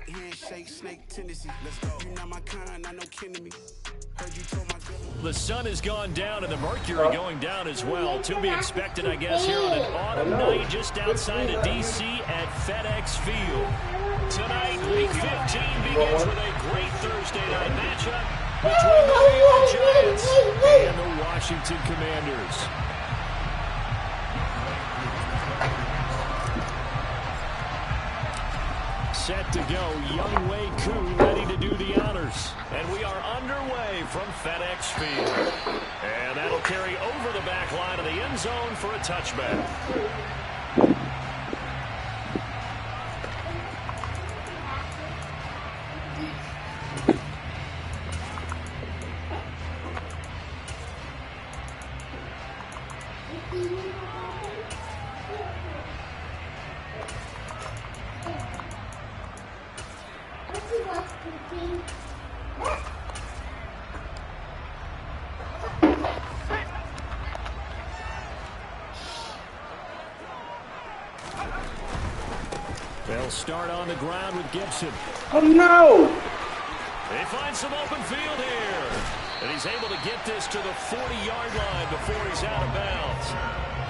handshake, snake tendency. Let's go. You're not my kind, not no kidding me. Heard you told my girl. The sun has gone down and the mercury going down as well. To be expected, I guess, here on an autumn night just outside of D.C. at FedEx Field. Tonight, Week 15 begins with a great Thursday night matchup between the New York Giants and the Washington Commanders. Set to go, Younghoe Koo ready to do the honors. And we are underway from FedEx Field. And that'll carry over the back line of the end zone for a touchback. They'll start on the ground with Gibson. Oh, no! They find some open field here. And he's able to get this to the 40-yard line before he's out of bounds.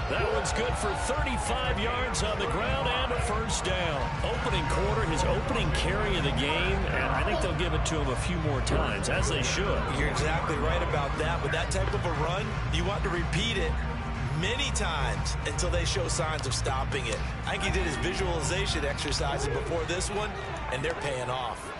That one's good for 35 yards on the ground and a first down. Opening quarter, his opening carry of the game, and I think they'll give it to him a few more times, as they should. You're exactly right about that. With that type of a run, you want to repeat it many times until they show signs of stopping it. I think he did his visualization exercises before this one, and they're paying off.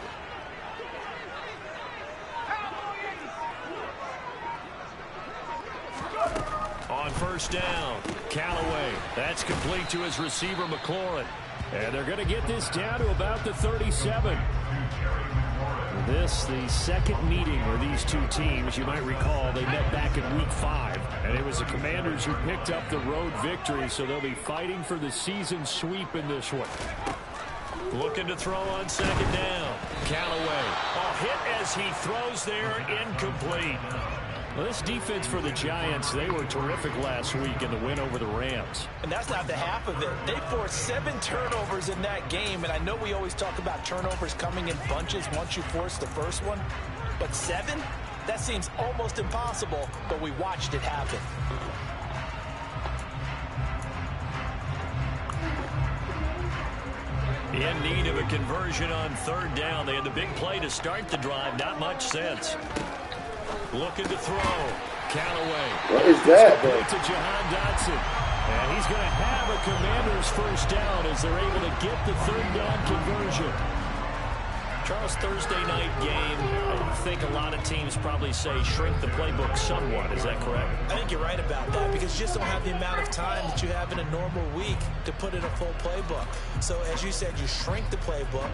On first down, Callaway. That's complete to his receiver, McLaurin. And they're going to get this down to about the 37. This, the second meeting where these two teams, you might recall, they met back in Week 5. And it was the Commanders who picked up the road victory, so they'll be fighting for the season sweep in this one. Looking to throw on second down. Callaway. A hit as he throws there, incomplete. Well, this defense for the Giants, they were terrific last week in the win over the Rams. And that's not the half of it. They forced 7 turnovers in that game, and I know we always talk about turnovers coming in bunches once you force the first one, but 7? That seems almost impossible, but we watched it happen. In need of a conversion on third down. They had the big play to start the drive. Not much sense. Looking to throw. Callaway. What is that, bro? To Jahan Dotson. And he's going to have a Commanders first down as they're able to get the third down conversion. Charles, Thursday night game, I think a lot of teams probably say shrink the playbook somewhat. Is that correct? I think you're right about that because you just don't have the amount of time that you have in a normal week to put in a full playbook. So as you said, you shrink the playbook,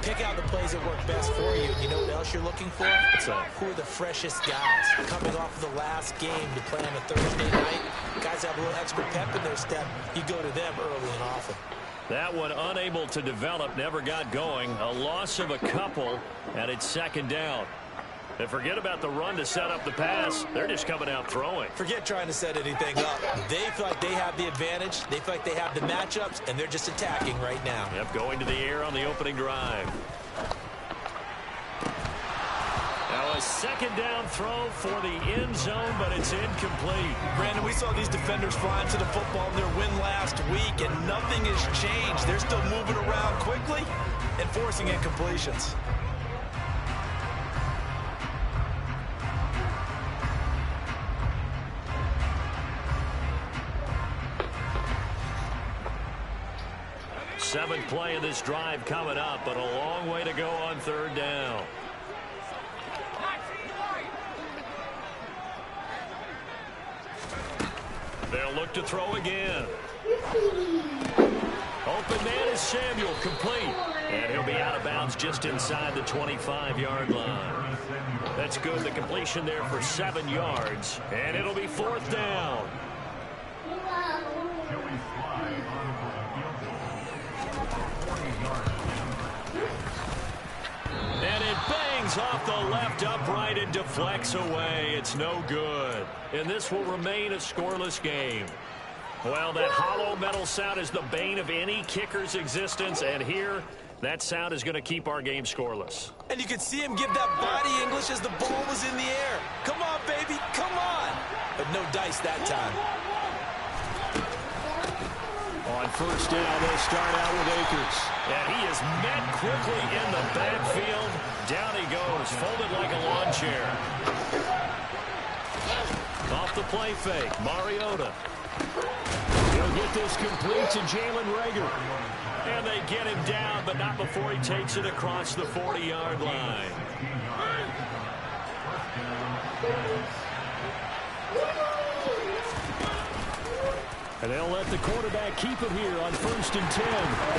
pick out the plays that work best for you. You know what else you're looking for? Who are the freshest guys coming off of the last game to play on a Thursday night? Guys have a little extra pep in their step. You go to them early and often. That one unable to develop, never got going. A loss of a couple, and it's second down. And forget about the run to set up the pass. They're just coming out throwing. Forget trying to set anything up. They feel like they have the advantage. They feel like they have the matchups, and they're just attacking right now. Yep, going to the air on the opening drive. Now a second down throw for the end zone, but it's incomplete. Brandon, we saw these defenders flying to the football in their win last week, and nothing has changed. They're still moving around quickly and forcing incompletions. Seventh play of this drive coming up, but a long way to go on third down. They'll look to throw again. Open man is Samuel, complete. And he'll be out of bounds just inside the 25-yard line. That's good. The completion there for 7 yards. And it'll be fourth down. And it bangs off the left upright and deflects away. It's no good. And this will remain a scoreless game. Well, that hollow metal sound is the bane of any kicker's existence. And here, That sound is going to keep our game scoreless. And you could see him give that body English as the ball was in the air. Come on, baby, come on. But no dice that time. On first down, they'll start out with Akers. And he is met quickly in the backfield. Down he goes, folded like a lawn chair. Off the play fake, Mariota. He'll get this complete to Jalen Reagor. And they get him down, but not before he takes it across the 40-yard line. And they'll let the quarterback keep it here on 1st and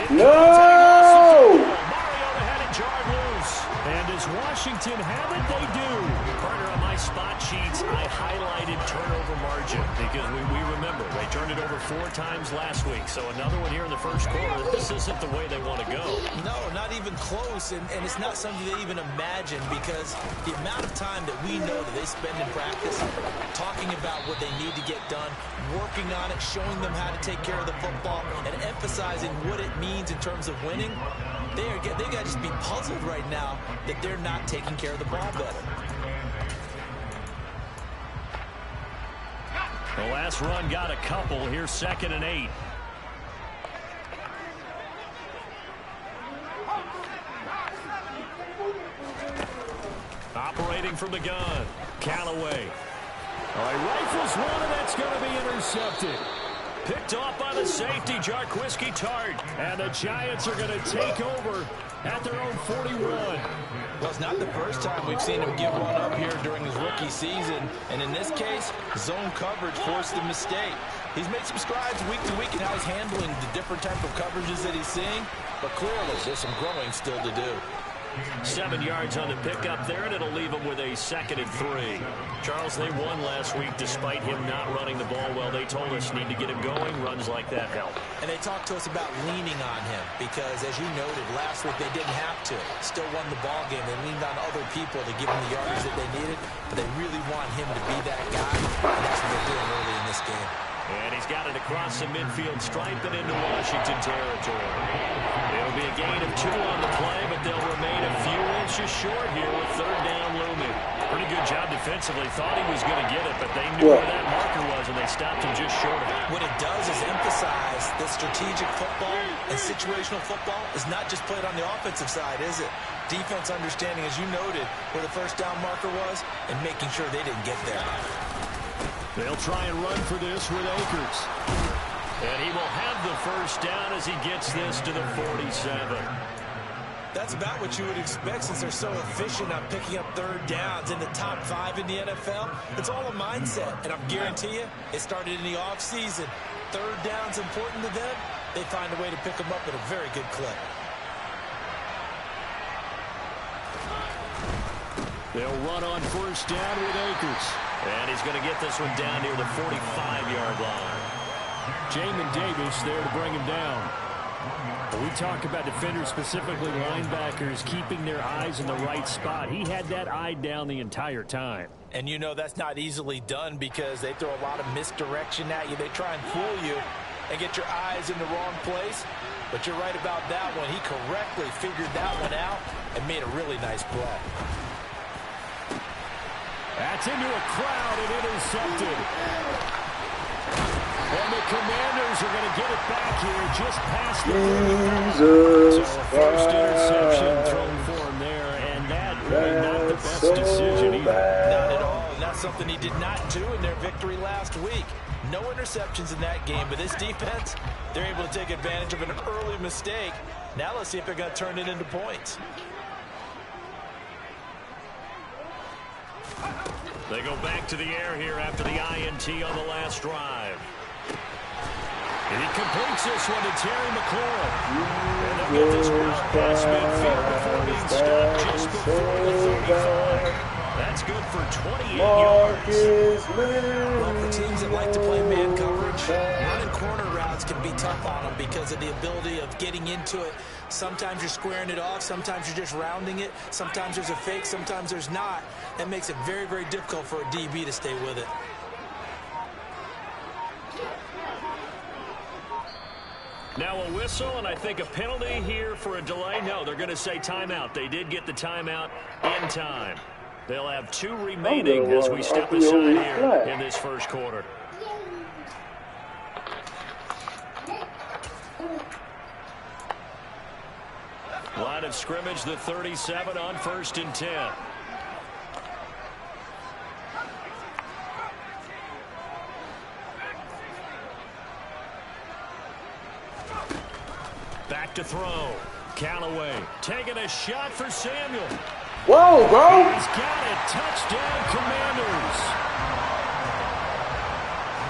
10. No! Mariota had it jarred loose. And does Washington have it? They do. Partner, on my spot sheets, I highlighted turnover margin because we remember they turned it over 4 times last week. So another one here in the first quarter. This isn't the way they want to go. No, not even close. And it's not something they even imagine because the amount of time that we know that they spend in practice talking about what they need to get done, working on it, showing them how to take care of the football, and emphasizing what it means in terms of winning. They got to just be puzzled right now that they're not taking care of the ball better. The last run got a couple. Here's 2nd and 8. Operating from the gun, Callaway. All right, rifles one, and that's going to be intercepted. Picked off by the safety, Jarquiski Tart. And the Giants are going to take over at their own 41. Well, it's not the first time we've seen him give one up here during his rookie season. And in this case, zone coverage forced the mistake. He's made some strides week to week in how he's handling the different type of coverages that he's seeing. But clearly, there's some growing still to do. 7 yards on the pickup there, and it'll leave them with a 2nd and 3. Charles, they won last week despite him not running the ball well. They told us need to get him going. Runs like that help. And they talked to us about leaning on him because, as you noted, last week they didn't have to. Still won the ball game. They leaned on other people to give them the yardage that they needed, but they really want him to be that guy, and that's what they're doing early in this game. And he's got it across the midfield stripe and into Washington territory. It'll be a gain of 2 on the play, but they'll remain a few inches short here with 3rd down looming. Pretty good job defensively. Thought he was going to get it, but they knew where that marker was, and they stopped him just short of it. What it does is emphasize that strategic football and situational football is not just played on the offensive side, is it? Defense understanding, as you noted, where the 1st down marker was and making sure they didn't get there. They'll try and run for this with Akers. And he will have the 1st down as he gets this to the 47. That's about what you would expect since they're so efficient on picking up 3rd downs in the top 5 in the NFL. It's all a mindset, and I guarantee you it started in the offseason. 3rd down's important to them. They find a way to pick them up at a very good clip. They'll run on 1st down with Akers. And he's going to get this one down near the 45-yard line. Jamin Davis there to bring him down. We talk about defenders, specifically linebackers, keeping their eyes in the right spot. He had that eye down the entire time. And you know that's not easily done because they throw a lot of misdirection at you. They try and fool you and get your eyes in the wrong place. But you're right about that one. He correctly figured that one out and made a really nice play. That's into a crowd and intercepted. And the Commanders are going to get it back here just past the 35. So first interception thrown for him there, and that really not the best decision either. Not at all, and that's something he did not do in their victory last week. No interceptions in that game, but this defense, they're able to take advantage of an early mistake. Now let's see if they're going to turn it into points. They go back to the air here after the INT on the last drive. And he completes this one to Terry McLaurin. And they'll get this route past midfield before being stopped just before the 35. That's good for 28 yards. Well, for teams that like to play man coverage, running corner routes can be tough on them because of the ability of getting into it. Sometimes you're squaring it off, sometimes you're just rounding it, sometimes there's a fake, sometimes there's not. That makes it very, very difficult for a DB to stay with it. Now a whistle, and I think a penalty here for a delay. No, they're going to say timeout. They did get the timeout in time. They'll have 2 remaining as we step aside here in this first quarter. Line of scrimmage, the 37 on 1st and 10. Back to throw. Callaway taking a shot for Samuel. Whoa, bro. He's got it. Touchdown, Commanders.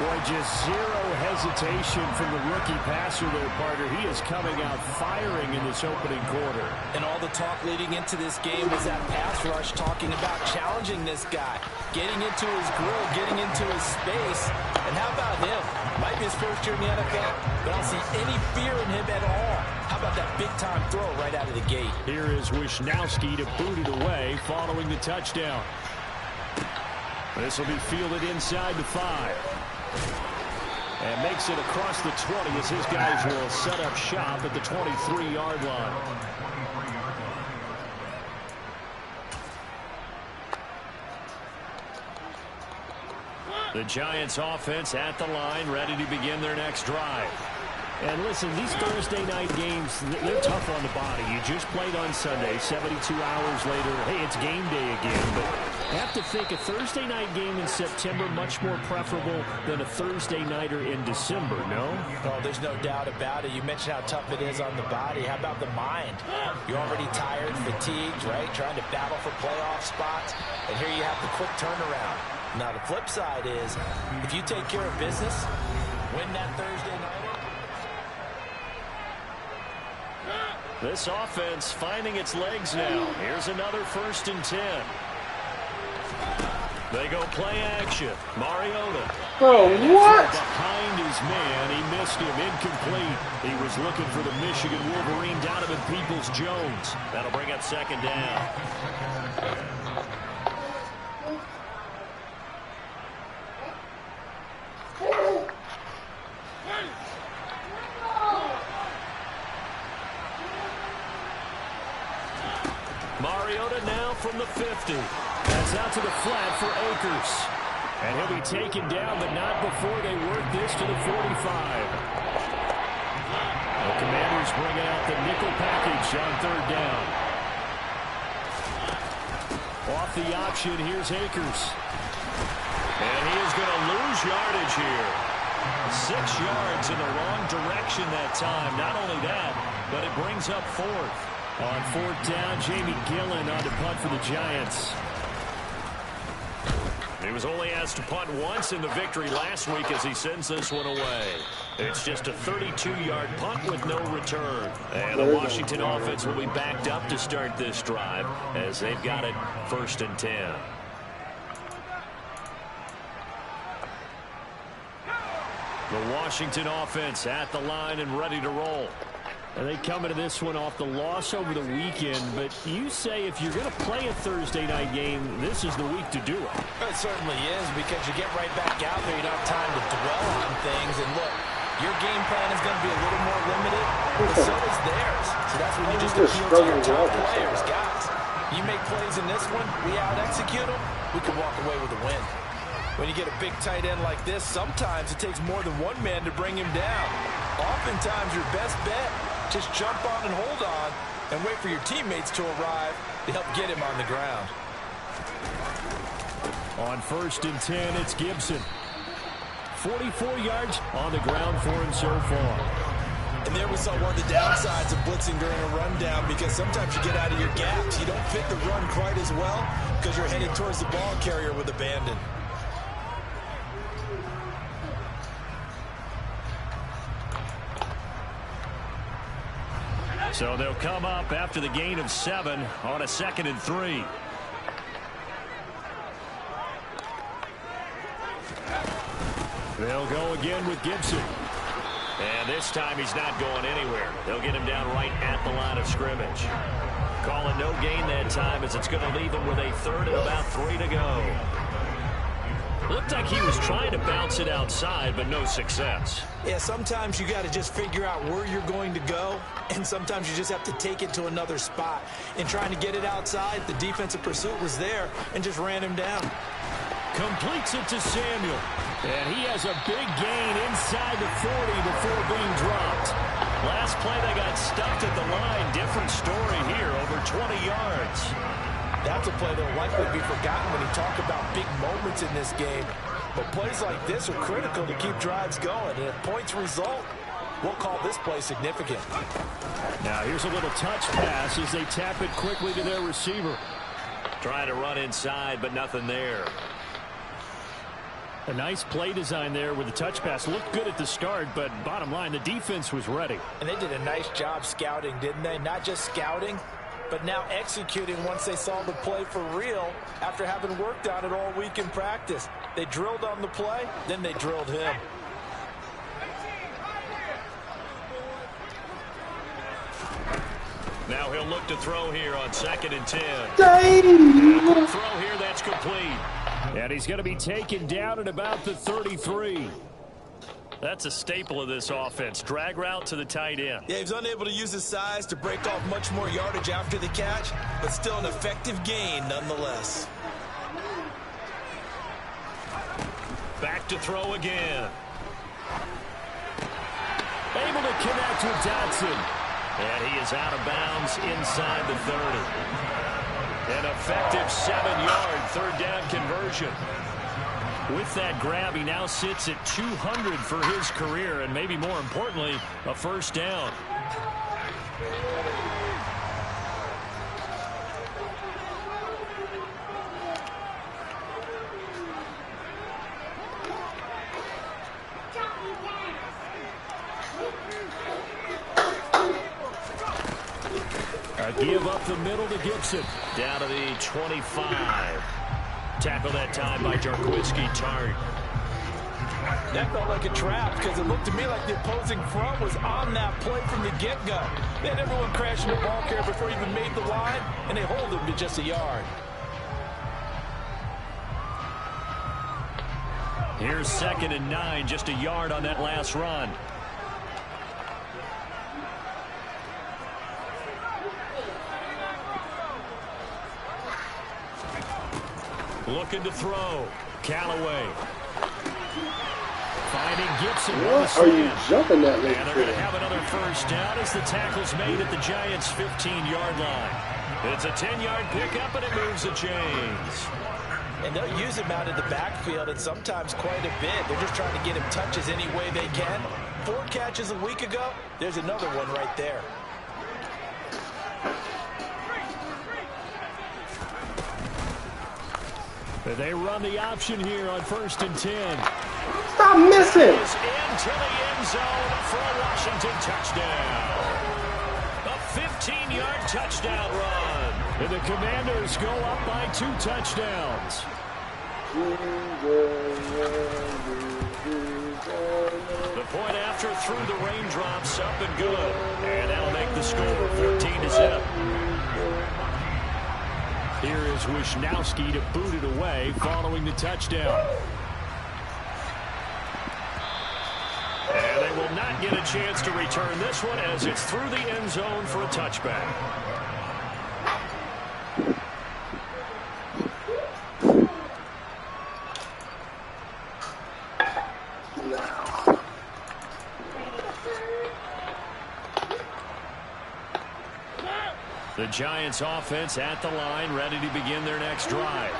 Boy, just zero hesitation from the rookie passer there, partner. He is coming out firing in this opening quarter. And all the talk leading into this game was that pass rush, talking about challenging this guy, getting into his grill, getting into his space. And how about him? Might be his first year in the NFL, but I don't see any fear in him at all. How about that big-time throw right out of the gate? Here is Wisnowski to boot it away following the touchdown. This will be fielded inside the 5. And makes it across the 20 as his guys will set up shop at the 23-yard line. The Giants offense at the line, ready to begin their next drive. And listen, these Thursday night games, they're tough on the body. You just played on Sunday, 72 hours later, hey, it's game day again. But I have to think a Thursday night game in September much more preferable than a Thursday nighter in December, no? Oh, there's no doubt about it. You mentioned how tough it is on the body. How about the mind? You're already tired, fatigued, right? Trying to battle for playoff spots. And here you have the quick turnaround. Now, the flip side is, if you take care of business, win that Thursday nighter. This offense finding its legs now. Here's another 1st and 10. They go play action. Mariota. Bro, what? Behind his man. He missed him. Incomplete. He was looking for the Michigan Wolverine, Donovan Peoples-Jones. That'll bring up 2nd down. Mariota now from the 50. That's out to the flat for Akers. And he'll be taken down, but not before they work this to the 45. The Commanders bringing out the nickel package on 3rd down. Off the option, here's Akers. And he is going to lose yardage here. 6 yards in the wrong direction that time. Not only that, but it brings up 4th. On 4th down, Jamie Gillen on to punt for the Giants. He was only asked to punt once in the victory last week as he sends this one away. It's just a 32-yard punt with no return. And the Washington offense will be backed up to start this drive as they've got it 1st and 10. The Washington offense at the line and ready to roll. And they come into this one off the loss over the weekend, but you say if you're going to play a Thursday night game, this is the week to do it. It certainly is, because you get right back out there. You don't have time to dwell on things. And look, your game plan is going to be a little more limited, but so is theirs. So that's when you just appeal to your top players. Guys, you make plays in this one, we out-execute them, we can walk away with a win. When you get a big tight end like this, sometimes it takes more than one man to bring him down. Oftentimes, your best bet, just jump on and hold on and wait for your teammates to arrive to help get him on the ground. On 1st and 10, it's Gibson. 44 yards on the ground for him so far. And there we saw one of the downsides of blitzing during a rundown, because sometimes you get out of your gaps. You don't fit the run quite as well because you're headed towards the ball carrier with abandon. So they'll come up after the gain of 7 on a 2nd and 3. They'll go again with Gibson. And this time he's not going anywhere. They'll get him down right at the line of scrimmage. Calling no gain that time as it's going to leave him with a 3rd and about 3 to go. Looked like he was trying to bounce it outside, but no success. Yeah, sometimes you got to just figure out where you're going to go, and sometimes you just have to take it to another spot. In trying to get it outside, the defensive pursuit was there and just ran him down. Completes it to Samuel. And he has a big gain inside the 40 before being dropped. Last play, they got stuffed at the line. Different story here, over 20 yards. That's a play that will likely be forgotten when you talk about big moments in this game. But plays like this are critical to keep drives going. And if points result, we'll call this play significant. Now here's a little touch pass as they tap it quickly to their receiver. Trying to run inside, but nothing there. A nice play design there with the touch pass. Looked good at the start, but bottom line, the defense was ready. And they did a nice job scouting, didn't they? Not just scouting, but now executing once they saw the play for real after having worked on it all week in practice. They drilled on the play, then they drilled him. Now he'll look to throw here on 2nd and 10. Dang! Throw here, that's complete. And he's going to be taken down at about the 33. That's a staple of this offense. Drag route to the tight end. Yeah, he's unable to use his size to break off much more yardage after the catch, but still an effective gain nonetheless. Back to throw again. Able to connect with Dotson. And he is out of bounds inside the 30. An effective 7-yard third down conversion. With that grab, he now sits at 200 for his career, and maybe more importantly, a first down. A give up the middle to Gibson. Down to the 25. Tackle that time by Jarquiski Tartt. That felt like a trap because it looked to me like the opposing front was on that play from the get-go. They had everyone crashing the ball carrier before he even made the line, and they hold him to just a yard. Here's 2nd and 9, just a yard on that last run. Looking to throw. Callaway. Finding Gibson. What are you jumping that late And they're going to have another first down as the tackle's made at the Giants' 15-yard line. It's a 10-yard pickup, and it moves the chains. And they'll use him out in the backfield, and sometimes quite a bit. They're just trying to get him touches any way they can. 4 catches a week ago. There's another one right there. They run the option here on 1st and 10. Stop missing! Into the end zone for a Washington touchdown. A 15-yard touchdown run. And the Commanders go up by 2 touchdowns. The point after through the raindrops, up and good. And that'll make the score 14-0. Here is Wisnowski to boot it away following the touchdown. And they will not get a chance to return this one as it's through the end zone for a touchback. The Giants offense at the line, ready to begin their next drive.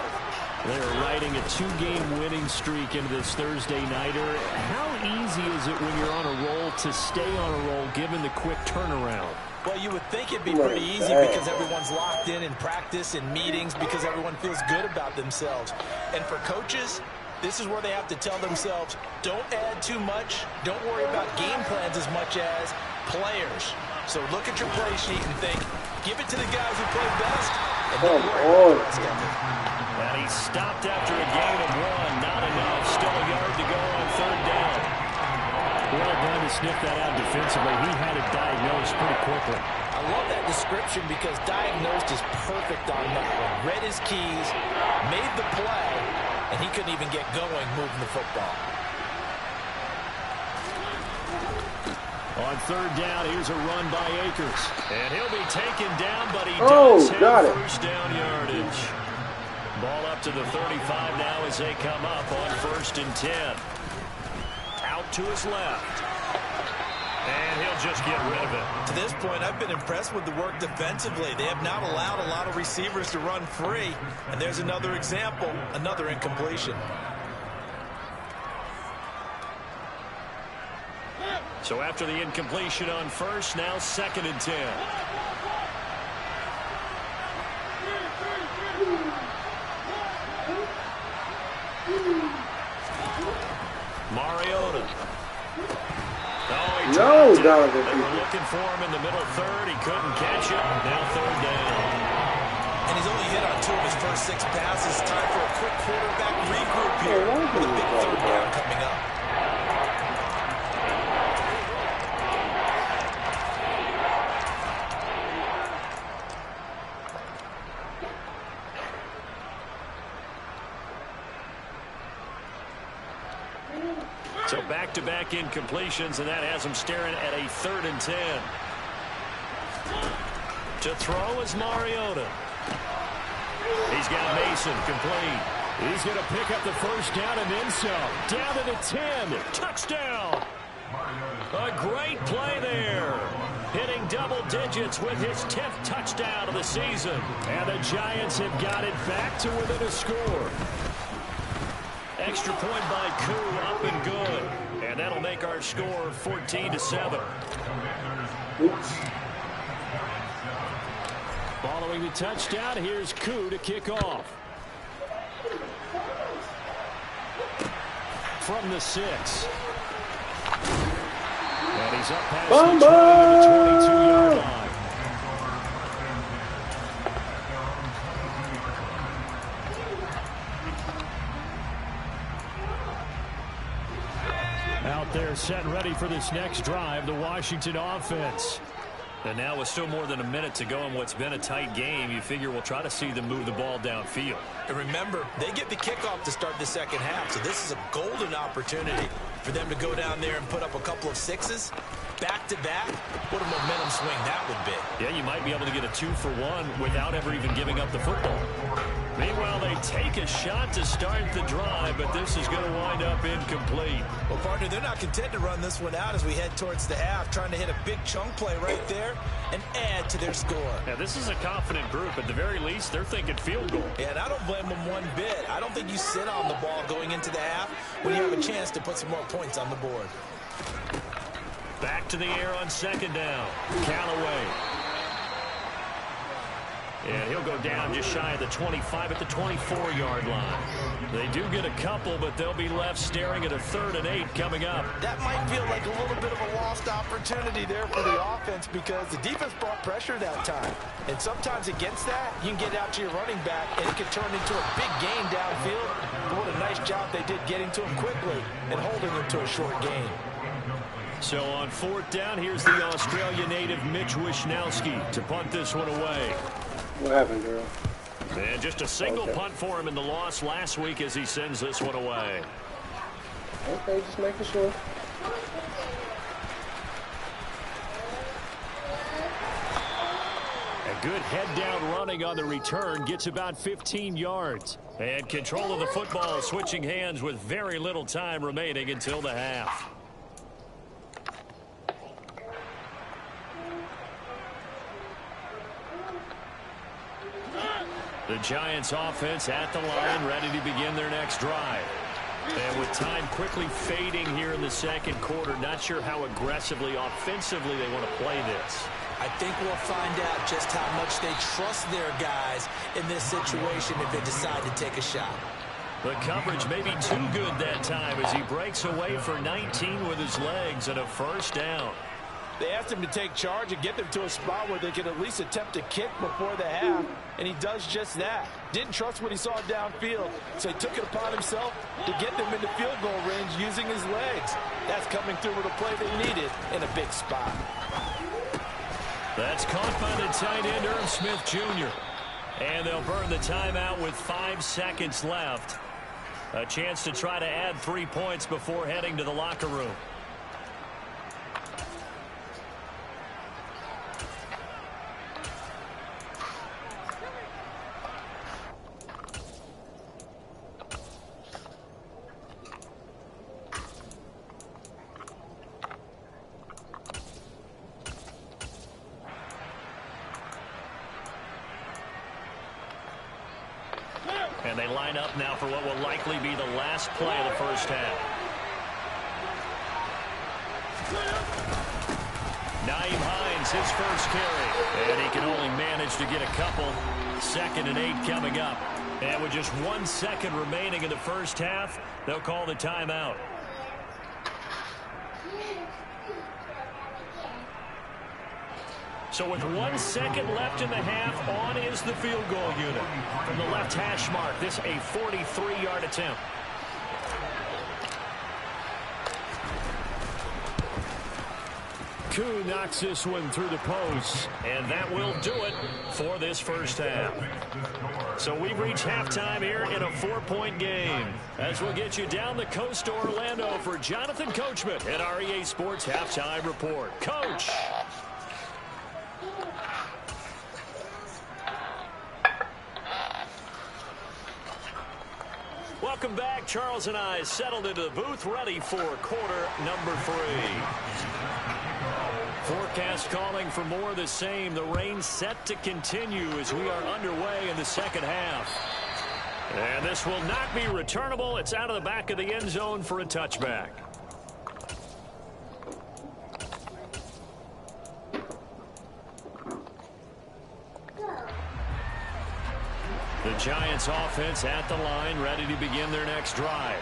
They are riding a 2-game winning streak into this Thursday nighter. How easy is it when you're on a roll to stay on a roll given the quick turnaround? Well, you would think it'd be pretty easy because everyone's locked in practice and meetings because everyone feels good about themselves. And for coaches, this is where they have to tell themselves, don't add too much. Don't worry about game plans as much as players. So look at your play sheet and think, give it to the guys who play best, and don't worry about the rest of it. And he stopped after a gain of 1. Not enough. Still a yard to go on 3rd down. Well done to sniff that out defensively. He had it diagnosed pretty quickly. I love that description because diagnosed is perfect on that one. Read his keys, made the play, and he couldn't even get going moving the football. On third down, here's a run by Akers. And he'll be taken down, but he does have first down yardage. Ball up to the 35 now as they come up on 1st and 10. Out to his left. And he'll just get rid of it. To this point, I've been impressed with the work defensively. They have not allowed a lot of receivers to run free. And there's another example, another incompletion. So after the incompletion on 1st, now 2nd and 10. Mariota. No, Donovan. They were looking for him in the middle third. He couldn't catch it. Now 3rd down. And he's only hit on 2 of his first 6 passes. Time for a quick quarterback regroup here with a big 3rd down coming up. So back-to-back incompletions, and that has him staring at a 3rd and 10. To throw is Mariota. He's got Mason complete. He's going to pick up the first down and then some. Down to the 10. Touchdown. A great play there. Hitting double digits with his 10th touchdown of the season. And the Giants have got it back to within a score. Extra point by Koo, up and good. And that'll make our score 14-7. Oops. Following the touchdown, here's Koo to kick off. From the 6. And he's up past the 22-yard line. Out there set and ready for this next drive, the Washington offense. And now with still more than a minute to go in what's been a tight game, you figure we'll try to see them move the ball downfield. And remember, they get the kickoff to start the second half, so this is a golden opportunity for them to go down there and put up a couple of 6s. Back-to-back, what a momentum swing that would be. Yeah, you might be able to get a 2-for-1 without ever even giving up the football. Meanwhile, they take a shot to start the drive, but this is going to wind up incomplete. Well, partner, they're not content to run this one out as we head towards the half, trying to hit a big chunk play right there and add to their score. Yeah, this is a confident group. At the very least, they're thinking field goal. Yeah, and I don't blame them one bit. I don't think you sit on the ball going into the half when you have a chance to put some more points on the board. Back to the air on 2nd down. Callaway. And he'll go down just shy of the 25 at the 24-yard line. They do get a couple, but they'll be left staring at a 3rd and 8 coming up. That might feel like a little bit of a lost opportunity there for the offense because the defense brought pressure that time. And sometimes against that, you can get out to your running back, and it can turn into a big gain downfield. But what a nice job they did getting to him quickly and holding him to a short gain. So on 4th down, here's the Australia native Mitch Wishnowsky to punt this one away. What happened, girl? And just a single punt for him in the loss last week as he sends this one away. Okay, just making sure. A good head-down running on the return gets about 15 yards. And control of the football switching hands with very little time remaining until the half. The Giants offense at the line, ready to begin their next drive. And with time quickly fading here in the 2nd quarter, not sure how aggressively, offensively they want to play this. I think we'll find out just how much they trust their guys in this situation if they decide to take a shot. The coverage may be too good that time as he breaks away for 19 with his legs and a 1st down. They asked him to take charge and get them to a spot where they could at least attempt a kick before the half, and he does just that. Didn't trust what he saw downfield, so he took it upon himself to get them into field goal range using his legs. That's coming through with a play they needed in a big spot. That's caught by the tight end, Irv Smith Jr. And they'll burn the timeout with 5 seconds left. A chance to try to add 3 points before heading to the locker room. And they line up now for what will likely be the last play of the first half. Nyheim Hines, his first carry. And he can only manage to get a couple. 2nd and 8 coming up. And with just 1 second remaining in the first half, they'll call the timeout. So with 1 second left in the half, on is the field goal unit. From the left hash mark, this a 43-yard attempt. Koo knocks this one through the post, and that will do it for this first half. So we've reached halftime here in a 4-point game. As we'll get you down the coast to Orlando for Jonathan Coachman at our EA Sports Halftime Report. Coach! Welcome back. Charles and I settled into the booth, ready for quarter number 3. Forecast calling for more of the same. The rain set to continue as we are underway in the second half. And this will not be returnable. It's out of the back of the end zone for a touchback. The Giants offense at the line, ready to begin their next drive.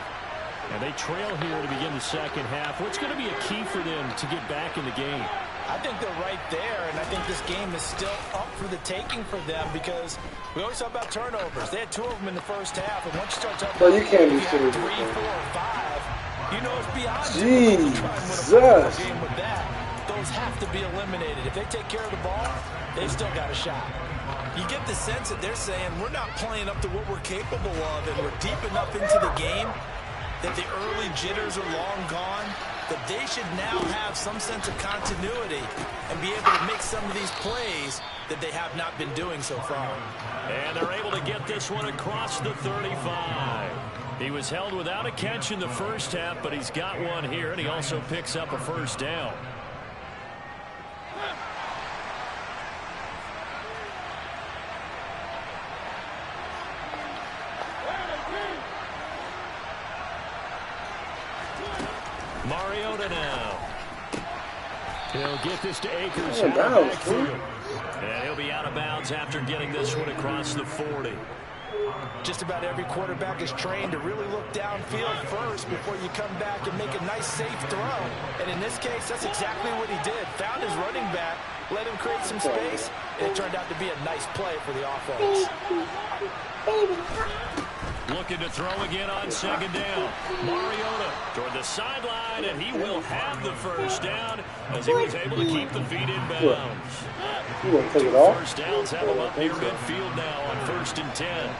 And they trail here to begin the second half. What's going to be a key for them to get back in the game? I think they're right there, and I think this game is still up for the taking for them because we always talk about turnovers. They had 2 of them in the first half, and once you start talking about you can't be 3, 4, 5, you know it's beyond Jesus. Game with that. Those have to be eliminated. If they take care of the ball, they've still got a shot. You get the sense that they're saying we're not playing up to what we're capable of, and we're deep enough into the game that the early jitters are long gone, that they should now have some sense of continuity and be able to make some of these plays that they have not been doing so far. And they're able to get this one across the 35. He was held without a catch in the first half, but he's got one here, and he also picks up a first down. Mariota now. He'll get this to Akers. And he'll be out of bounds after getting this one across the 40. Just about every quarterback is trained to really look downfield first before you come back and make a nice, safe throw. And in this case, that's exactly what he did. Found his running back, let him create some space, and it turned out to be a nice play for the offense. Looking to throw again on second down. Mariota toward the sideline, and he will have the first down as he was able to keep the feet in bounds. You want to take it off? First downs have him up near midfield now on 1st and 10.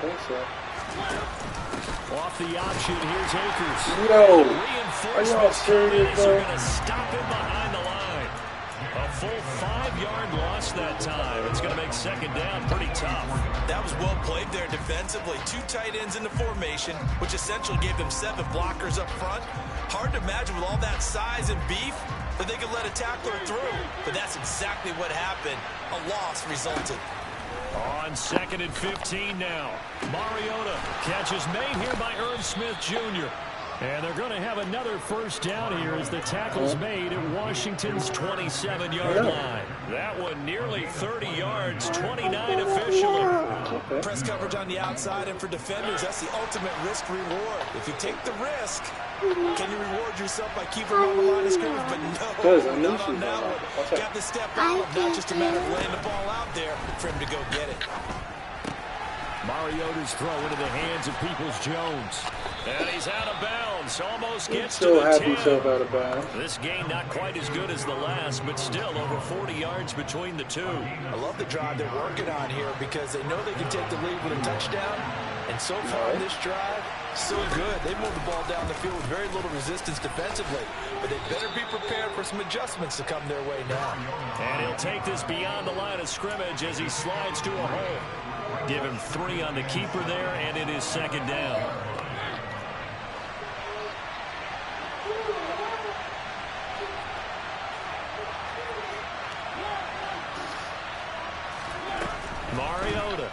Off the option, here's Akers. Yo, reinforcements coming as they're going to stop him behind the line. A full 5-yard loss that time. It's going to make second down pretty tough. That was well played there defensively. 2 tight ends in the formation, which essentially gave them 7 blockers up front. Hard to imagine with all that size and beef that they could let a tackler through. But that's exactly what happened. A loss resulted. On 2nd and 15 now. Mariota. Catch is made here by Irv Smith Jr. And they're going to have another first down here as the tackle's made at Washington's 27-yard line. That one nearly 30 yards, 29 officially. Press coverage on the outside, and for defenders, that's the ultimate risk-reward. If you take the risk, can you reward yourself by keeping on the line of scrimmage? But no, not on that one. Got the step out, not just a matter of laying the ball out there for him to go get it. Mariota's throw into the hands of Peoples-Jones. And he's out of bounds. Almost gets Still to the have 10. himself out of bounds. This gain not quite as good as the last, but still over 40 yards between the two. I love the drive they're working on here because they know they can take the lead with a touchdown. And so far in this drive, so good. They moved the ball down the field with very little resistance defensively. But they better be prepared for some adjustments to come their way now. And he'll take this beyond the line of scrimmage as he slides to a hole. Give him 3 on the keeper there, and it is second down. Mariota.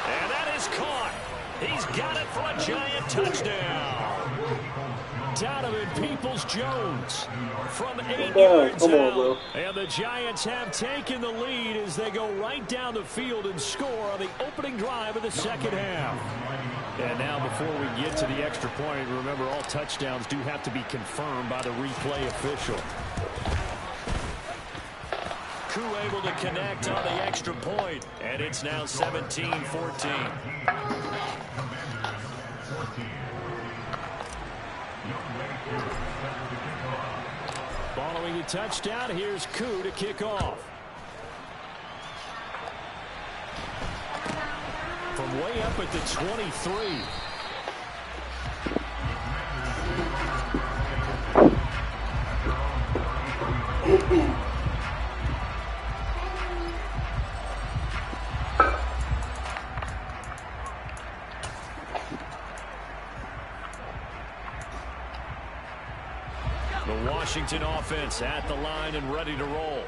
And that is caught. He's got it for a giant touchdown. Donovan Peoples-Jones from 8 yards out. And the Giants have taken the lead as they go right down the field and score on the opening drive of the second half. And now before we get to the extra point, remember all touchdowns do have to be confirmed by the replay official. Koo able to connect on the extra point, and it's now 17-14. Following the touchdown, here's Koo to kick off. From way up at the 23. The Washington offense at the line and ready to roll.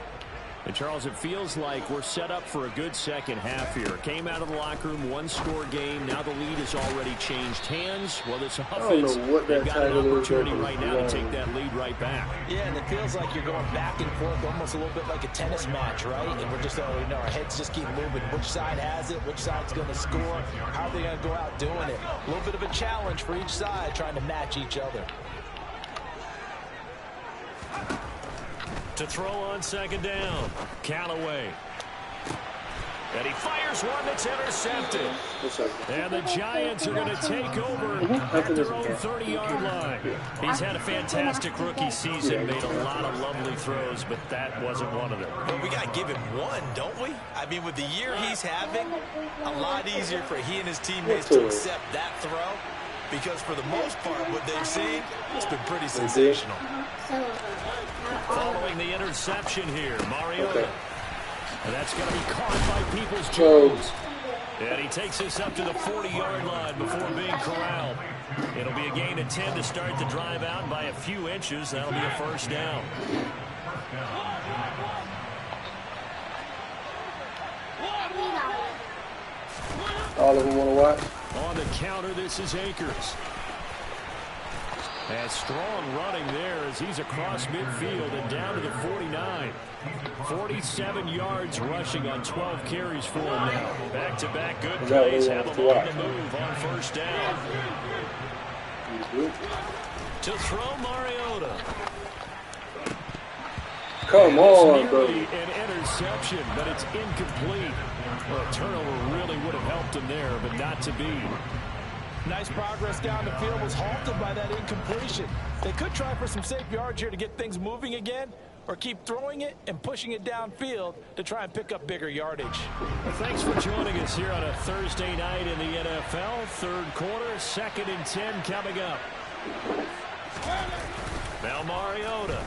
And, Charles, it feels like we're set up for a good second half here. Came out of the locker room, one-score game. Now the lead has already changed hands. Well, this offense, they've got an opportunity right now to take that lead right back. Yeah, and it feels like you're going back and forth almost a little bit like a tennis match, right? And we're just, our heads just keep moving. Which side has it? Which side's going to score? How are they going to go out doing it? A little bit of a challenge for each side trying to match each other. To throw on second down, Callaway. And he fires one that's intercepted. And the Giants are going to take over at their own 30-yard line. He's had a fantastic rookie season, made a lot of lovely throws, but that wasn't one of them. Well, we got to give him one, don't we? I mean, with the year he's having, a lot easier for he and his teammates to accept that throw. Because for the most part, what they've seen, it's been pretty sensational. Following the interception here, Mariota. And that's going to be caught by Peoples-Jones. And he takes this up to the 40-yard line before being corralled. It'll be a gain of 10 to start the drive out by a few inches. That'll be a first down. All of them want to watch. On the counter, this is Akers. And strong running there as he's across midfield and down to the 49. 47 yards rushing on 12 carries for him now. Back-to-back good plays have him on the move on first down. To throw Mariota. Come on, bro. An interception, but it's incomplete. Well, a turnover really would have helped him there, but not to be. Nice progress down the field was halted by that incompletion. They could try for some safe yards here to get things moving again, or keep throwing it and pushing it downfield to try and pick up bigger yardage. Well, thanks for joining us here on a Thursday night in the NFL. Third quarter, 2nd and 10 coming up. Now Mariota.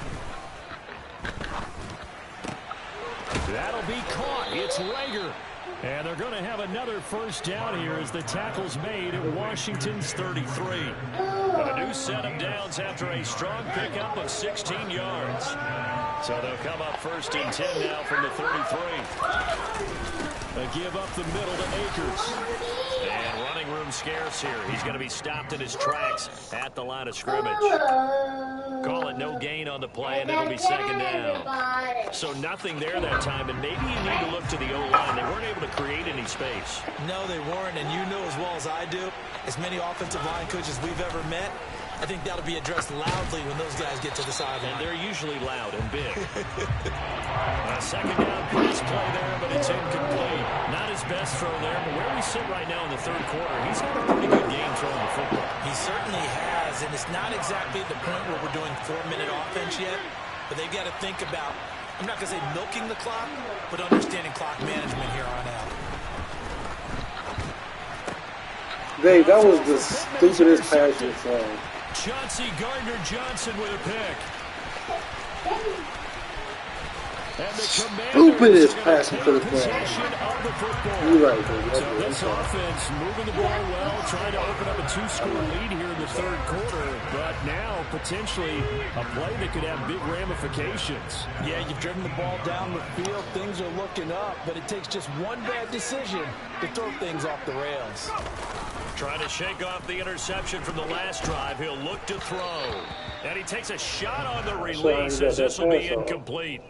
That'll be caught. It's Rager. And they're going to have another first down here as the tackle's made at Washington's 33. A new set of downs after a strong pickup of 16 yards. So they'll come up 1st and 10 now from the 33. A give up the middle to Akers. And running room scarce here. He's going to be stopped in his tracks at the line of scrimmage. Call it no gain on the play, and it'll be 2nd down. So nothing there that time, and maybe you need to look to the O-line. They weren't able to create any space. No, they weren't, and you know as well as I do, as many offensive line coaches we've ever met, I think that'll be addressed loudly when those guys get to the sideline. And they're usually loud and big. A 2nd down pass play there, but it's incomplete. Not as his best throw there, but where we sit right now in the third quarter, he's had a pretty good game throwing the football. He certainly has, and it's not exactly at the point where we're doing 4-minute offense yet, but they've got to think about, I'm not going to say milking the clock, but understanding clock management here on out. Dave, that was the stupidest pass you've thrown. Chauncey Gardner-Johnson with a pick. And the Stupidest passing for the play. You're right, dude. So this offense moving the ball well, trying to open up a 2-score lead here in the third quarter, but now potentially a play that could have big ramifications. Yeah, you've driven the ball down the field. Things are looking up, but it takes just one bad decision to throw things off the rails. Trying to shake off the interception from the last drive. He'll look to throw. And he takes a shot on the release as this will be incomplete.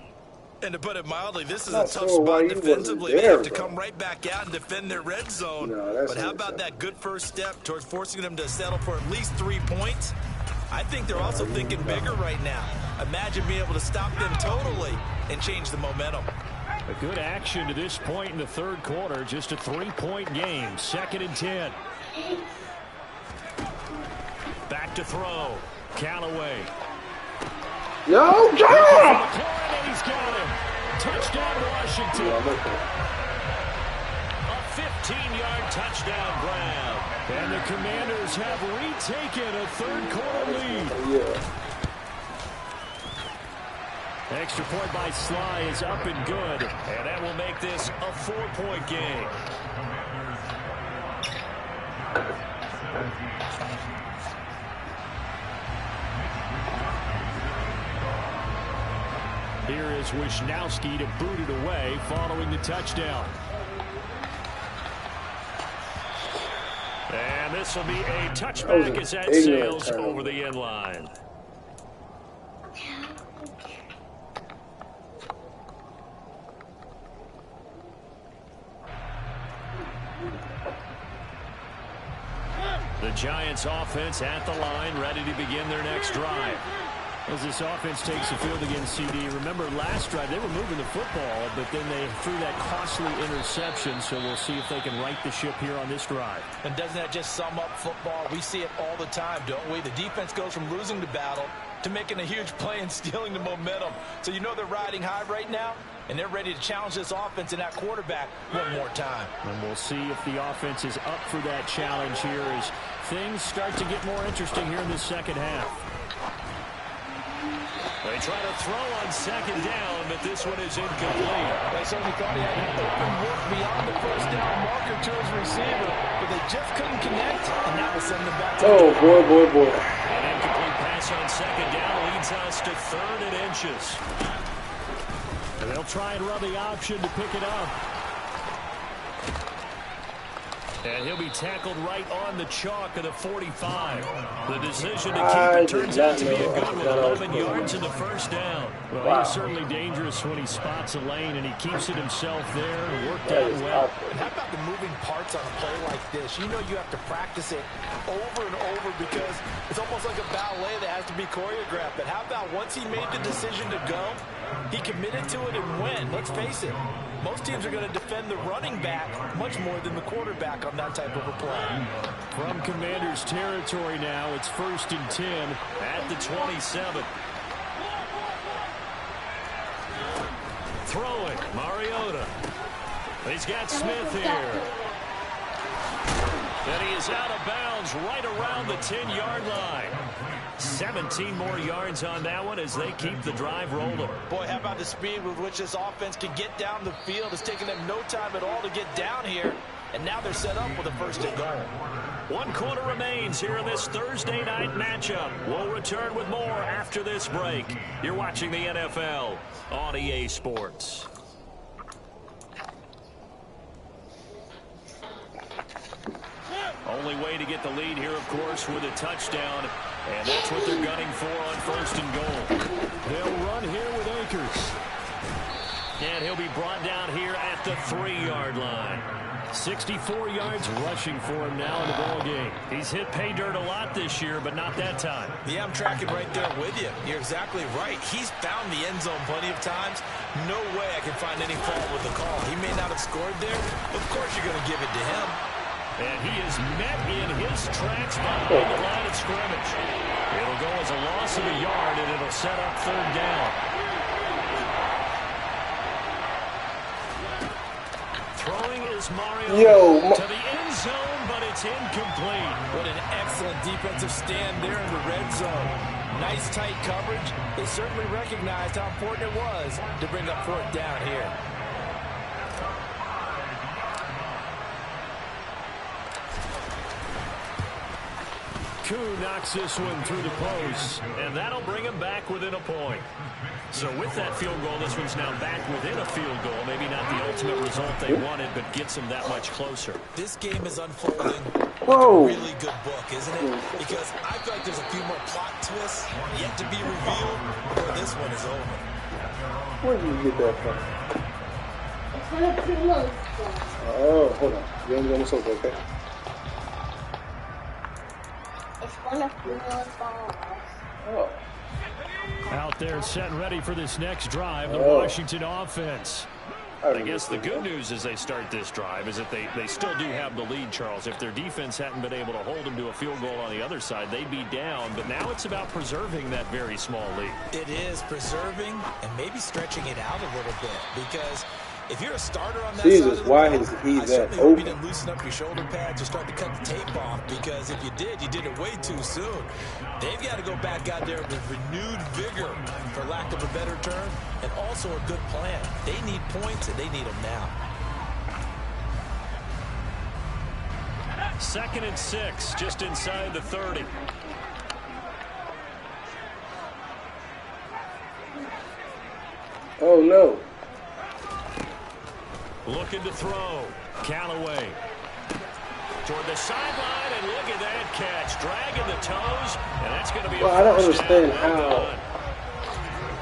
And to put it mildly, this is a tough spot defensively. They have to come right back out and defend their red zone. But how about that good first step towards forcing them to settle for at least 3 points? I think they're also thinking bigger right now. Imagine being able to stop them totally and change the momentum. A good action to this point in the third quarter. Just a 3-point game. 2nd and 10. Back to throw. Callaway. Yo, John! And he's got him. Touchdown, Washington. A 15-yard touchdown grab. And the Commanders have retaken a third-quarter lead. Extra point by Sly is up and good. And that will make this a 4-point game. Here is Wisnowski to boot it away following the touchdown. And this will be a touchback as that sails over the end line. The Giants offense at the line, ready to begin their next drive. As this offense takes the field against CD, remember last drive they were moving the football, but then they threw that costly interception, so we'll see if they can right the ship here on this drive. And doesn't that just sum up football? We see it all the time, don't we? The defense goes from losing the battle to making a huge play and stealing the momentum. So you know they're riding high right now, and they're ready to challenge this offense and that quarterback one more time. And we'll see if the offense is up for that challenge here as things start to get more interesting here in the second half. They try to throw on 2nd down, but this one is incomplete. They certainly thought he had an open look beyond the first down marker to his receiver, but they just couldn't connect, and that will send them back to boy. An incomplete pass on 2nd down leads us to 3rd and inches. And they'll try and run the option to pick it up. And he'll be tackled right on the chalk of the 45. The decision to keep it turns out to be a good one. 11 yards in the first down. Well, he's certainly dangerous when he spots a lane, and he keeps it himself there and worked out well. And how about the moving parts on a play like this? You know you have to practice it over and over because it's almost like a ballet that has to be choreographed. But how about once he made the decision to go, he committed to it and went. Let's face it. Most teams are going to defend the running back much more than the quarterback on that type of a play. From Commanders territory now, it's 1st and 10 at the 27. Throwing, Mariota. He's got Smith here. And he is out of bounds right around the 10-yard line. 17 more yards on that one as they keep the drive rolling. Boy, how about the speed with which this offense can get down the field? It's taken them no time at all to get down here, and now they're set up with a 1st and goal. 1 quarter remains here in this Thursday night matchup. We'll return with more after this break. You're watching the NFL on EA Sports. Only way to get the lead here, of course, with a touchdown. And that's what they're gunning for on 1st and goal. They'll run here with Akers. And he'll be brought down here at the 3-yard line. 64 yards rushing for him now in the ball game. He's hit pay dirt a lot this year, but not that time. Yeah, I'm tracking right there with you. You're exactly right. He's found the end zone plenty of times. No way I can find any fault with the call. He may not have scored there. Of course you're going to give it to him. And he is met in his tracks behind the line of scrimmage. It'll go as a loss of a yard, and it'll set up 3rd down. Throwing is Mario to the end zone, but it's incomplete. What an excellent defensive stand there in the red zone. Nice tight coverage. They certainly recognized how important it was to bring up 4th down here. Koo knocks this one through the post, and that'll bring him back within a point. So with that field goal, this one's now back within a field goal. Maybe not the ultimate result they wanted, but gets them that much closer. This game is unfolding like a really good book, isn't it? Because I feel like there's a few more plot twists yet to be revealed before this one is over. Where did you get that from? It's one of the most. Oh, hold on. You ain't gonna soak, okay? It's one of the most balls. Oh. Out there set and ready for this next drive, the Washington offense. I guess the good news as they start this drive is that they still do have the lead, Charles. If their defense hadn't been able to hold them to a field goal on the other side, they'd be down. But now it's about preserving that very small lead. It is preserving and maybe stretching it out a little bit, because if you're a starter on that side of the why ball, is he I that certainly hope you open? didn't loosen up your shoulder pads or start to cut the tape off, because if you did it way too soon. They've got to go back out there with renewed vigor, for lack of a better term, and also a good plan. They need points, and they need them now. 2nd and 6, just inside the 30. Oh, no. Looking to throw. Callaway toward the sideline, and look at that catch. Dragging the toes, and that's going to be I don't understand how.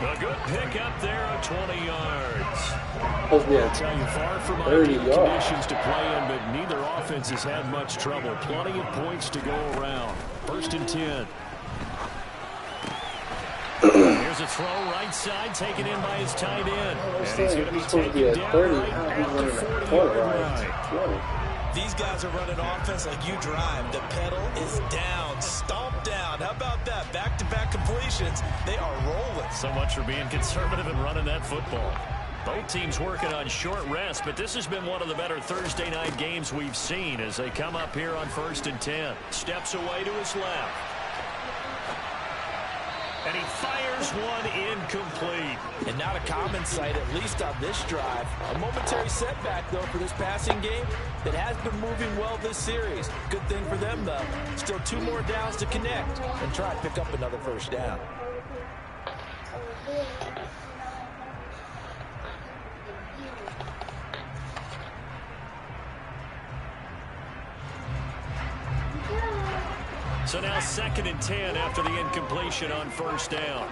A good pick up there of 20 yards. I'll tell you, far from 30 ideal yards. conditions to play in, but neither offense has had much trouble. Plenty of points to go around. 1st and 10. Here's a throw right side, taken in by his tight end. And he's going to be taken down right at the 40-yard line. These guys are running offense like you drive. The pedal is down, stomped down. How about that? Back-to-back completions. They are rolling. So much for being conservative and running that football. Both teams working on short rest, but this has been one of the better Thursday night games we've seen as they come up here on 1st and 10. Steps away to his left. And he fires one incomplete. And not a common sight, at least on this drive. A momentary setback, though, for this passing game that has been moving well this series. Good thing for them, though. Still 2 more downs to connect and try to pick up another 1st down. So now 2nd and 10 after the incompletion on 1st down.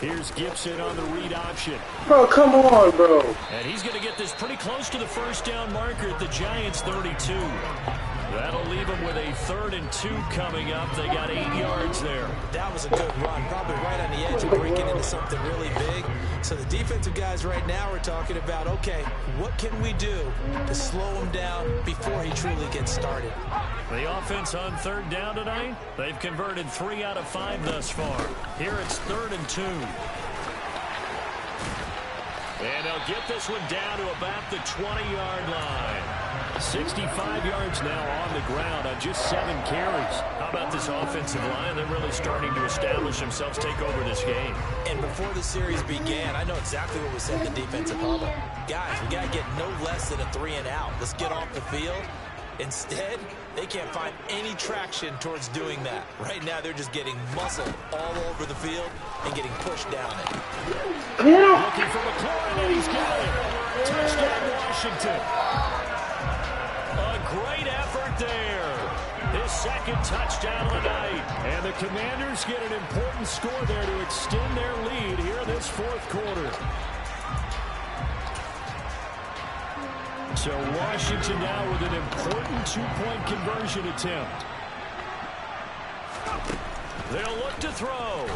Here's Gibson on the read option. Bro, come on, bro. And he's going to get this pretty close to the 1st down marker at the Giants' 32. That'll leave them with a 3rd and 2 coming up. They got 8 yards there. That was a good run, probably right on the edge of breaking into something really big. So the defensive guys right now are talking about, okay, what can we do to slow him down before he truly gets started? The offense on 3rd down tonight, they've converted 3 out of 5 thus far. Here it's 3rd and 2. And they'll get this one down to about the 20-yard line. 65 yards now on the ground on just 7 carries. How about this offensive line? They're really starting to establish themselves, take over this game. And before the series began, I know exactly what we said in the defensive huddle. Guys, we got to get no less than a 3 and out. Let's get off the field. Instead, they can't find any traction towards doing that. Right now, they're just getting muscled all over the field and getting pushed down it. Looking for McLaurin, and he's got it. Touchdown, Washington. A great effort there. His second touchdown of the night. And the Commanders get an important score there to extend their lead here in this fourth quarter. So Washington now with an important two-point conversion attempt. They'll look to throw.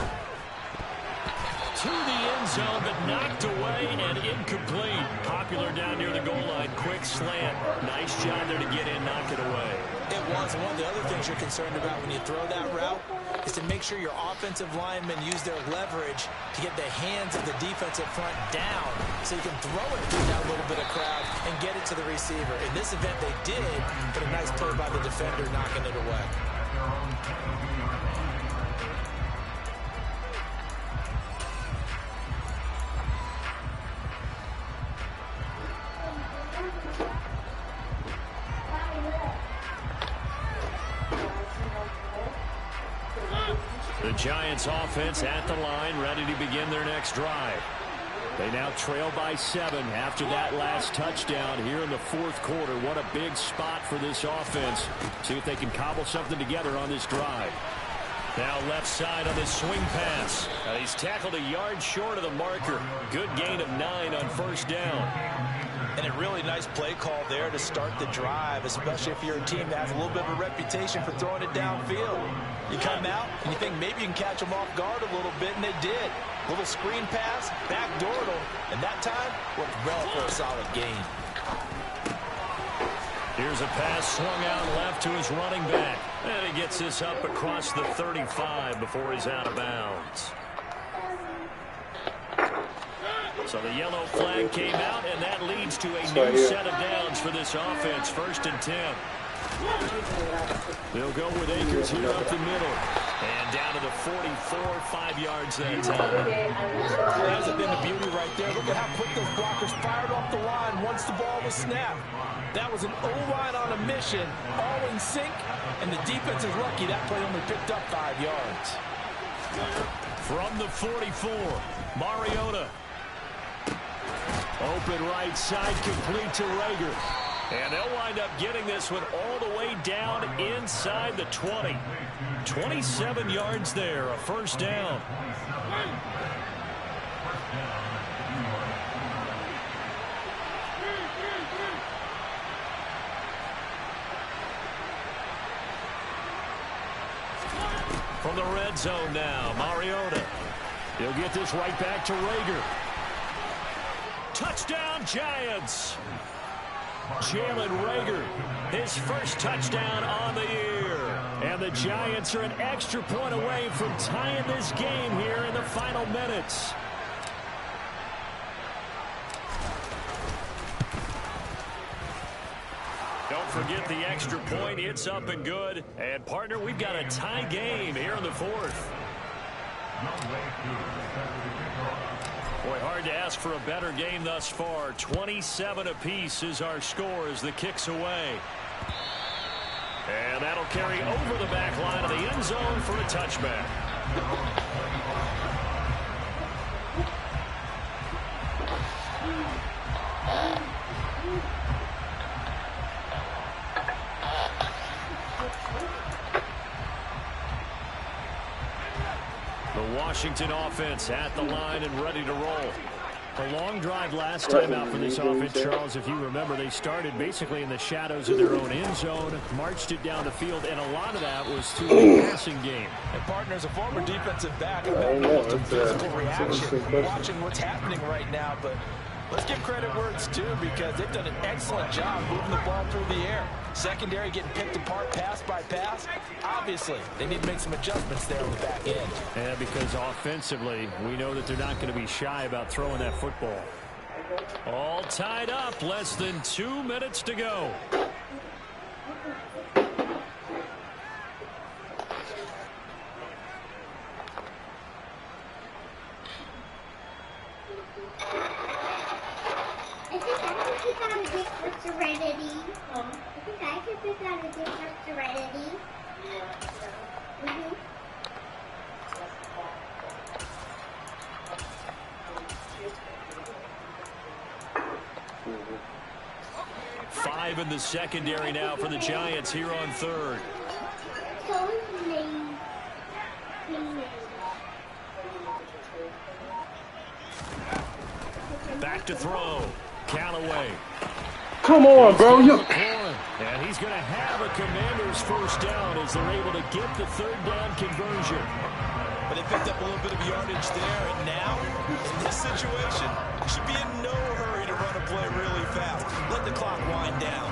To the end zone, but knocked away and incomplete. Popular down near the goal line. Quick slant. Nice job there to get in, knock it away. It was. One of the other things you're concerned about when you throw that route is to make sure your offensive linemen use their leverage to get the hands of the defensive front down so you can throw it through that little bit of crowd and get it to the receiver. In this event, they did, but a nice play by the defender knocking it away. The Giants offense at the line, ready to begin their next drive. They now trail by 7 after that last touchdown here in the fourth quarter. What a big spot for this offense. See if they can cobble something together on this drive. Now left side on this swing pass. He's tackled a yard short of the marker. Good gain of 9 on first down. And a really nice play call there to start the drive, especially if you're a team that has a little bit of a reputation for throwing it downfield. You come out and you think maybe you can catch them off guard a little bit, and they did. Little screen pass, backdoored them, and that time worked well for a solid gain. Here's a pass swung out left to his running back. And he gets this up across the 35 before he's out of bounds. So the yellow flag came out, and that leads to a new set of downs for this offense. 1st and 10. They'll go with Akers here up the middle. And down to the 44, 5 yards that time. That has been the beauty right there. Look at how quick those blockers fired off the line once the ball was snapped. That was an O-line on a mission, all in sync, and the defense is lucky that play only picked up 5 yards. From the 44, Mariota. Open right side, complete to Rager. And they'll wind up getting this one all the way down inside the 20. 27 yards there, a first down. From the red zone now, Mariota. He'll get this right back to Rager. Touchdown, Giants. Jalen Rager, his first touchdown on the year. And the Giants are an extra point away from tying this game here in the final minutes. Don't forget the extra point. It's up and good. And, partner, we've got a tie game here in the fourth. Boy, hard to ask for a better game thus far. 27 apiece is our score as the kick's away. And that'll carry over the back line of the end zone for a touchback. The Washington offense at the line and ready to roll. A long drive last time out for this offense, Charles. If you remember, they started basically in the shadows of their own end zone, marched it down the field, and a lot of that was through the passing game. And partners, a former defensive back, almost a physical reaction watching what's happening right now. But let's give credit where it's due, because they've done an excellent job moving the ball through the air. Secondary getting picked apart pass by pass. Obviously, they need to make some adjustments there on the back end. Yeah, because offensively, we know that they're not going to be shy about throwing that football. All tied up, less than 2 minutes to go. Five in the secondary now for the Giants here on third. Back to throw. Callaway. Come on, bro. And he's going to have a Commanders first down as they're able to get the third down conversion. But they picked up a little bit of yardage there, and now, in this situation, should be in no hurry to run a play really fast. Let the clock wind down.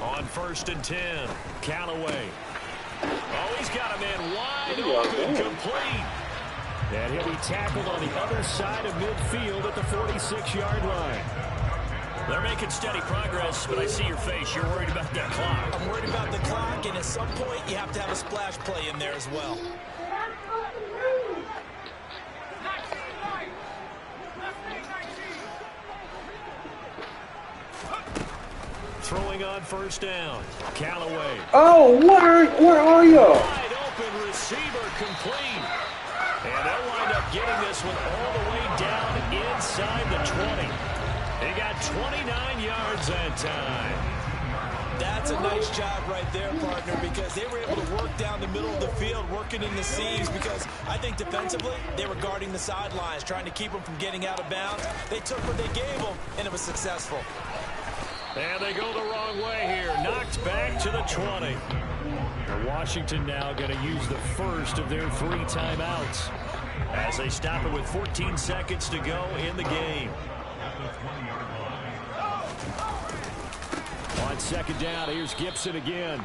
On 1st and 10, Callaway. Oh, he's got a man wide open, complete. And he'll be tackled on the other side of midfield at the 46-yard line. They're making steady progress, but I see your face. You're worried about that clock. I'm worried about the clock, and at some point, you have to have a splash play in there as well. Throwing on 1st down, Callaway. Oh, where are y'all? Wide open receiver, complete. And they'll wind up getting this one all the way down inside the 20. They got 29 yards that time. That's a nice job right there, partner, because they were able to work down the middle of the field, working in the seams, because I think defensively, they were guarding the sidelines, trying to keep them from getting out of bounds. They took what they gave them, and it was successful. And they go the wrong way here. Knocked back to the 20. Washington now going to use the first of their 3 timeouts as they stop it with 14 seconds to go in the game. On 2nd down, here's Gibson again.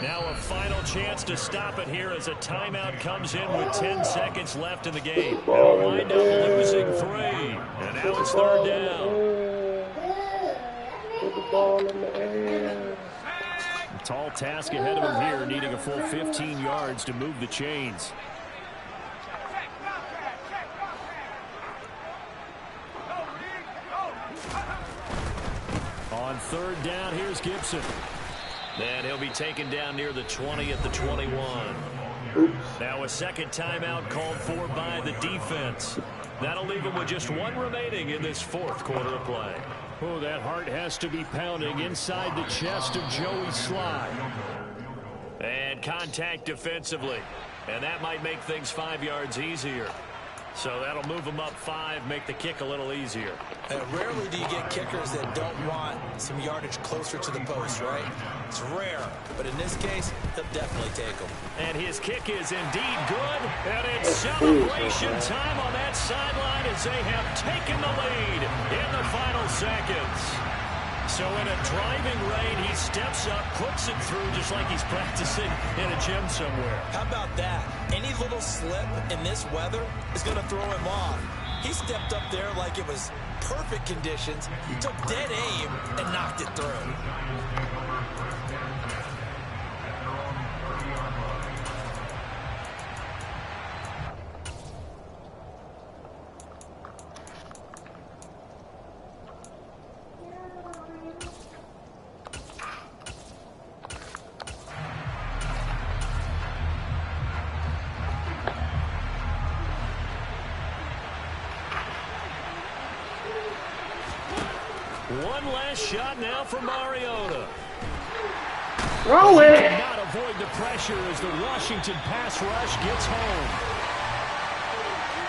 Now a final chance to stop it here as a timeout comes in with 10 seconds left in the game. They'll wind up losing 3. And now it's 3rd down. Put the ball in the air. A tall task ahead of him here, needing a full 15 yards to move the chains. On 3rd down, here's Gibson. And he'll be taken down near the 20 at the 21. Now a second timeout called for by the defense. That'll leave him with just 1 remaining in this 4th quarter of play. Oh, that heart has to be pounding inside the chest of Joey Slye. And contact defensively. And that might make things 5 yards easier. So that'll move them up 5, make the kick a little easier. Rarely do you get kickers that don't want some yardage closer to the post, right? It's rare, but in this case, he'll definitely take them. And his kick is indeed good. And it's celebration time on that sideline as they have taken the lead in the final seconds. So in a driving rain, he steps up, puts it through just like he's practicing in a gym somewhere. How about that? Any little slip in this weather is going to throw him off. He stepped up there like it was perfect conditions, took dead aim, and knocked it through. One last shot now for Mariota. Throw it! He cannot avoid the pressure as the Washington pass rush gets home.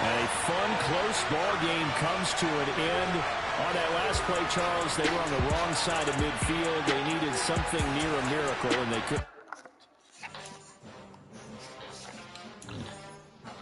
And a fun, close ball game comes to an end. On that last play, Charles, they were on the wrong side of midfield. They needed something near a miracle, and they could.